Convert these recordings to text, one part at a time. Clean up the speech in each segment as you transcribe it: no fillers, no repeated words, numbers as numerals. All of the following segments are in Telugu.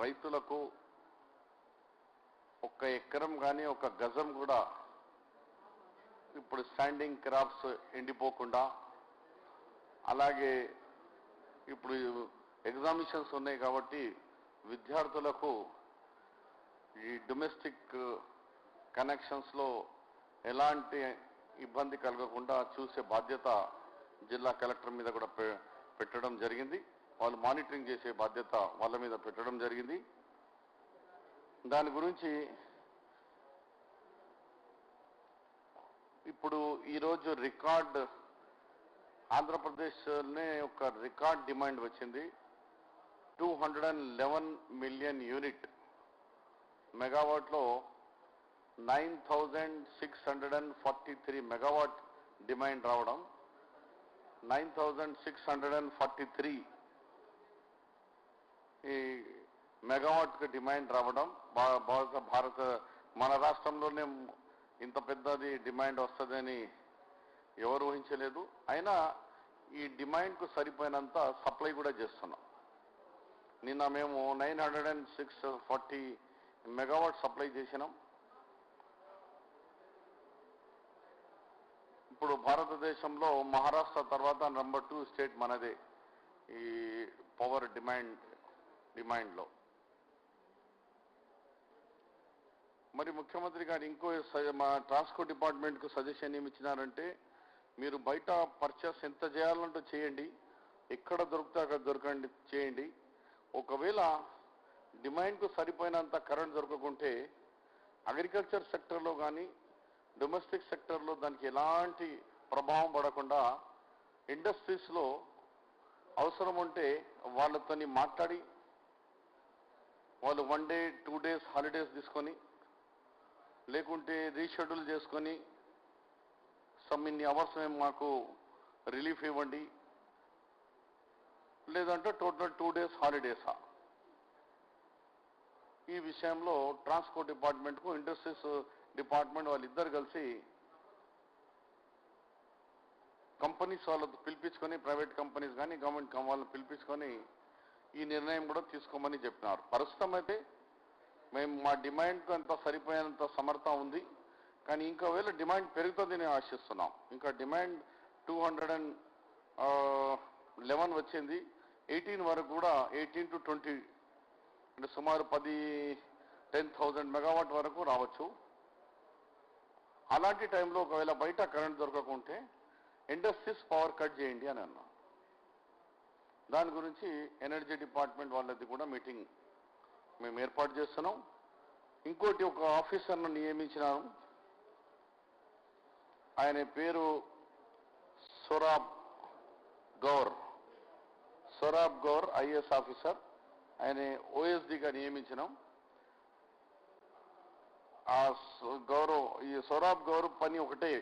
రైతులకు ఒక్క ఎకరం కానీ ఒక గజం కూడా ఇప్పుడు స్టాండింగ్ క్రాప్స్ ఎండిపోకుండా, అలాగే ఇప్పుడు ఎగ్జామినేషన్స్ ఉన్నాయి కాబట్టి విద్యార్థులకు ఈ డొమెస్టిక్ కనెక్షన్స్లో ఎలాంటి ఇబ్బంది కలగకుండా చూసే బాధ్యత జిల్లా కలెక్టర్ మీద కూడా పెట్టడం జరిగింది. వాళ్ళు మానిటరింగ్ చేసే బాధ్యత వాళ్ళ మీద పెట్టడం జరిగింది. దాని గురించి ఇప్పుడు ఈరోజు రికార్డ్ ఆంధ్రప్రదేశ్నే ఒక రికార్డ్ డిమాండ్ వచ్చింది. 211 మిలియన్ యూనిట్ మెగావాట్లో 9,643 మెగావాట్ డిమాండ్ రావడం, 9,643 ఈ మెగావాట్కి డిమాండ్ రావడం భారత మన రాష్ట్రంలోనే ఇంత పెద్దది డిమాండ్ వస్తుందని ఎవరు ఊహించలేదు. అయినా ఈ డిమాండ్కు సరిపోయినంత సప్లై కూడా చేస్తున్నాం. నిన్న మేము 906 మెగావాట్ సప్లై చేసినాం. ఇప్పుడు భారతదేశంలో మహారాష్ట్ర తర్వాత నంబర్ 2 స్టేట్ మనదే ఈ పవర్ డిమాండ్లో. మరి ముఖ్యమంత్రి గారు ఇంకో మా ట్రాన్స్పోర్ట్ డిపార్ట్మెంట్కు సజెషన్ ఏమి ఇచ్చినారంటే, మీరు బయట పర్చేస్ ఎంత చేయాలంటూ చేయండి, ఎక్కడ దొరుకుతా అక్కడ దొరకండి చేయండి. ఒకవేళ డిమాండ్కు సరిపోయినంత కరెంట్ దొరకకుంటే అగ్రికల్చర్ సెక్టర్లో కానీ డొమెస్టిక్ సెక్టర్లో దానికి ఎలాంటి ప్రభావం పడకుండా ఇండస్ట్రీస్లో అవసరం ఉంటే వాళ్ళతోని మాట్లాడి వాళ్ళు 1 డే 2 డేస్ హాలిడేస్ తీసుకొని, లేకుంటే రీషెడ్యూల్ చేసుకొని ఇన్ని అవర్స్ మేము మాకు రిలీఫ్ ఇవ్వండి, లేదంటే టోటల్ 2 డేస్ హాలిడేసా. ఈ విషయంలో ట్రాన్స్పోర్ట్ డిపార్ట్మెంట్కు ఇండస్ట్రీస్ డిపార్ట్మెంట్ వాళ్ళిద్దరు కలిసి కంపెనీస్ వాళ్ళతో పిలిపించుకొని, ప్రైవేట్ కంపెనీస్ కానీ గవర్నమెంట్ వాళ్ళని పిలిపించుకొని ఈ నిర్ణయం కూడా తీసుకోమని చెప్పినారు. ప్రస్తుతం అయితే మేము మా డిమాండ్కు అంత సరిపోయేంత సమర్థ ఉంది, కానీ ఇంకోవేళ డిమాండ్ పెరుగుతుందని ఆశిస్తున్నాం. ఇంకా డిమాండ్ 211 వచ్చింది. 18 వరకు కూడా 18 to 20 అంటే సుమారు 10,000 మెగావాట్ వరకు రావచ్చు. అలాంటి టైంలో ఒకవేళ బయట కరెంట్ దొరకకుంటే ఇండస్ట్రీస్ పవర్ కట్ చేయండి అని అన్నా. దాని గురించి ఎనర్జీ డిపార్ట్మెంట్ వాళ్ళది కూడా మీటింగ్ మేము ఏర్పాటు చేస్తున్నాం. ఇంకోటి ఒక ఆఫీసర్ను నియమించినాను. ఆయన పేరు సొరాబ్ గౌర్ ఐఏఎస్ ఆఫీసర్. ఆయన ఓఎస్డీగా నియమించినాం. ఈ సొరాబ్ గౌర్ పని ఒకటే,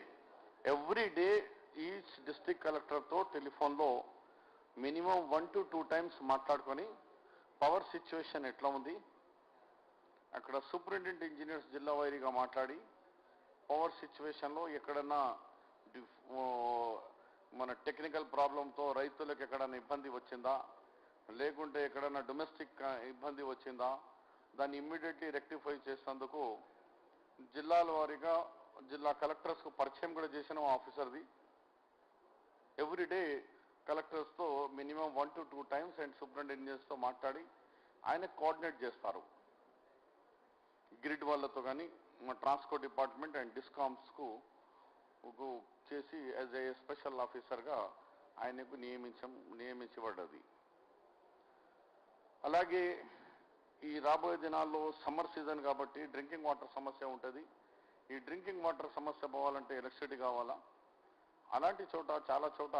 ఎవ్రీ డే ఈచ్ డిస్ట్రిక్ట్ కలెక్టర్తో టెలిఫోన్లో మినిమం 1 to 2 times మాట్లాడుకొని పవర్ సిచ్యువేషన్ ఎట్లా ఉంది, అక్కడ సూపరింటెండెంట్ ఇంజనీర్స్ జిల్లా వైరీగా మాట్లాడి పవర్ సిచ్యువేషన్లో ఎక్కడన్నా మన టెక్నికల్ ప్రాబ్లంతో రైతులకు ఎక్కడన్నా ఇబ్బంది వచ్చిందా, లేకుంటే ఎక్కడన్నా డొమెస్టిక్ ఇబ్బంది వచ్చిందా, దాన్ని ఇమ్మీడియట్లీ రెక్టిఫై చేసేందుకు జిల్లాల వారీగా జిల్లా కలెక్టర్స్కు పరిచయం కూడా చేసిన ఆఫీసర్ది. ఎవ్రీడే కలెక్టర్స్తో minimum 1 to 2 times and superintendent ఇంజనీర్స్తో మాట్లాడి ఆయన కోఆర్డినేట్ చేస్తారు. గ్రిడ్ వాళ్ళతో కానీ ట్రాన్స్పోర్ట్ డిపార్ట్మెంట్ అండ్ డిస్కామ్స్కు చేసి యాజ్ ఏ స్పెషల్ ఆఫీసర్గా ఆయనకు నియమించబడ్డది. అలాగే ఈ రాబోయే దినాల్లో సమ్మర్ సీజన్ కాబట్టి డ్రింకింగ్ వాటర్ సమస్య ఉంటుంది. ఈ డ్రింకింగ్ వాటర్ సమస్య పోవాలంటే ఎలక్ట్రిసిటీ కావాలా. అలాంటి చోట చాలా చోట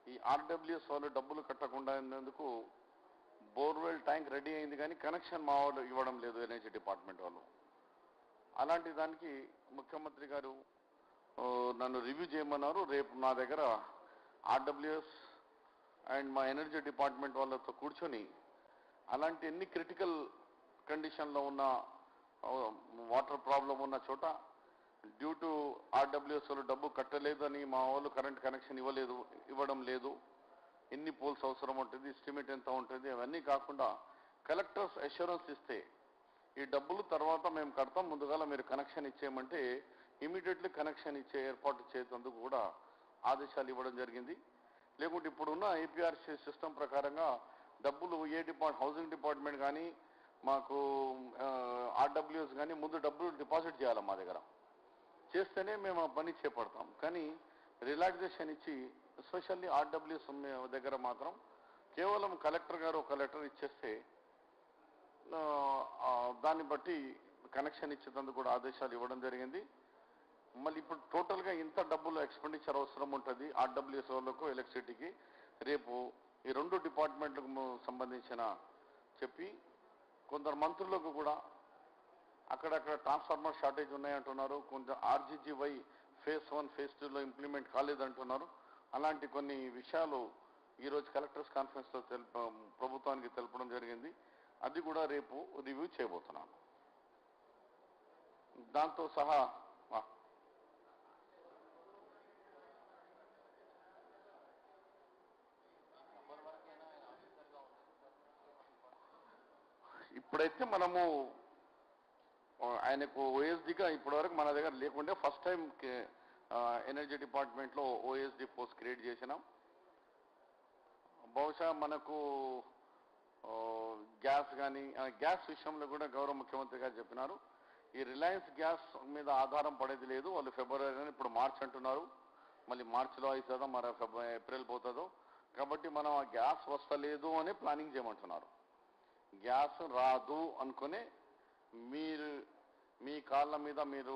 ఈ ఆర్డబ్ల్యూఎస్ వాళ్ళు డబ్బులు కట్టకుండా ఉన్నందుకు బోర్వెల్ ట్యాంక్ రెడీ అయింది కానీ కనెక్షన్ మా వాళ్ళు ఇవ్వడం లేదు ఎనర్జీ డిపార్ట్మెంట్ వాళ్ళు. అలాంటి దానికి ముఖ్యమంత్రి గారు నన్ను రివ్యూ చేయమన్నారు. రేపు నా దగ్గర ఆర్డబ్ల్యూఎస్ అండ్ మా ఎనర్జీ డిపార్ట్మెంట్ వాళ్ళతో కూర్చొని అలాంటి ఎన్ని క్రిటికల్ కండిషన్లో ఉన్న వాటర్ ప్రాబ్లం ఉన్న చోట డ్యూ టు ఆర్డబ్ల్యూఎస్ వాళ్ళు డబ్బు కట్టలేదని మా వాళ్ళు కరెంట్ కనెక్షన్ ఇవ్వడం లేదు, ఎన్ని పోల్స్ అవసరం ఉంటుంది, ఎస్టిమేట్ ఎంత ఉంటుంది, అవన్నీ కాకుండా కలెక్టర్స్ అష్యూరెన్స్ ఇస్తే ఈ డబ్బులు తర్వాత మేము కడతాం, ముందుగాల మీరు కనెక్షన్ ఇచ్చేయమంటే ఇమీడియట్లీ కనెక్షన్ ఇచ్చే ఏర్పాటు చేసేందుకు కూడా ఆదేశాలు ఇవ్వడం జరిగింది. లేకుంటే ఇప్పుడున్న ఐపీఆర్సీ సిస్టమ్ ప్రకారంగా డబ్బులు హౌసింగ్ డిపార్ట్మెంట్ కానీ మాకు ఆర్డబ్ల్యూఎస్ కానీ ముందు డబ్బులు డిపాజిట్ చేయాలి మా దగ్గర, చేస్తేనే మేము ఆ పని చేపడతాం. కానీ రిలాక్సేషన్ ఇచ్చి ఎస్పెషల్లీ ఆర్డబ్ల్యూఎస్ దగ్గర మాత్రం కేవలం కలెక్టర్ గారు ఒక లెటర్ ఇచ్చేస్తే దాన్ని బట్టి కనెక్షన్ ఇచ్చేందుకు కూడా ఆదేశాలు ఇవ్వడం జరిగింది. మళ్ళీ ఇప్పుడు టోటల్గా ఇంత డబ్బులు ఎక్స్పెండిచర్ అవసరం ఉంటుంది ఆర్డబ్ల్యూఎస్ వాళ్ళకు ఎలక్ట్రిసిటీకి. రేపు ఈ 2 డిపార్ట్మెంట్లకు సంబంధించిన చెప్పి కొందరు మంత్రులకు కూడా అక్కడక్కడ ట్రాన్స్ఫార్మర్ షార్టేజ్ ఉన్నాయంటున్నారు, కొంచెం ఆర్జీజీవై ఫేజ్ 1 ఫేజ్ 2లో ఇంప్లిమెంట్ కాలేదంటున్నారు. అలాంటి కొన్ని విషయాలు ఈరోజు కలెక్టర్స్ కాన్ఫరెన్స్లో ప్రభుత్వానికి తెలపడం జరిగింది. అది కూడా రేపు రివ్యూ చేయబోతున్నాను. దాంతో సహా ఇప్పుడైతే మనము ఆయనకు ఓఎస్డీగా ఇప్పటివరకు మన దగ్గర లేకుంటే ఫస్ట్ టైం ఎనర్జీ డిపార్ట్మెంట్లో ఓఎస్డీ పోస్ట్ క్రియేట్ చేసినాం. బహుశా మనకు గ్యాస్ కానీ గ్యాస్ విషయంలో కూడా గౌరవ ముఖ్యమంత్రి గారు చెప్పినారు, ఈ రిలయన్స్ గ్యాస్ మీద ఆధారం పడేది లేదు. వాళ్ళు ఫిబ్రవరి ఇప్పుడు మార్చ్ అంటున్నారు, మళ్ళీ మార్చిలో అవుతుందో మరి ఏప్రిల్ పోతుందో. కాబట్టి మనం ఆ గ్యాస్ వస్తలేదు అని ప్లానింగ్ చేయమంటున్నారు. గ్యాస్ రాదు అనుకుని మీరు మీ కాళ్ళ మీద మీరు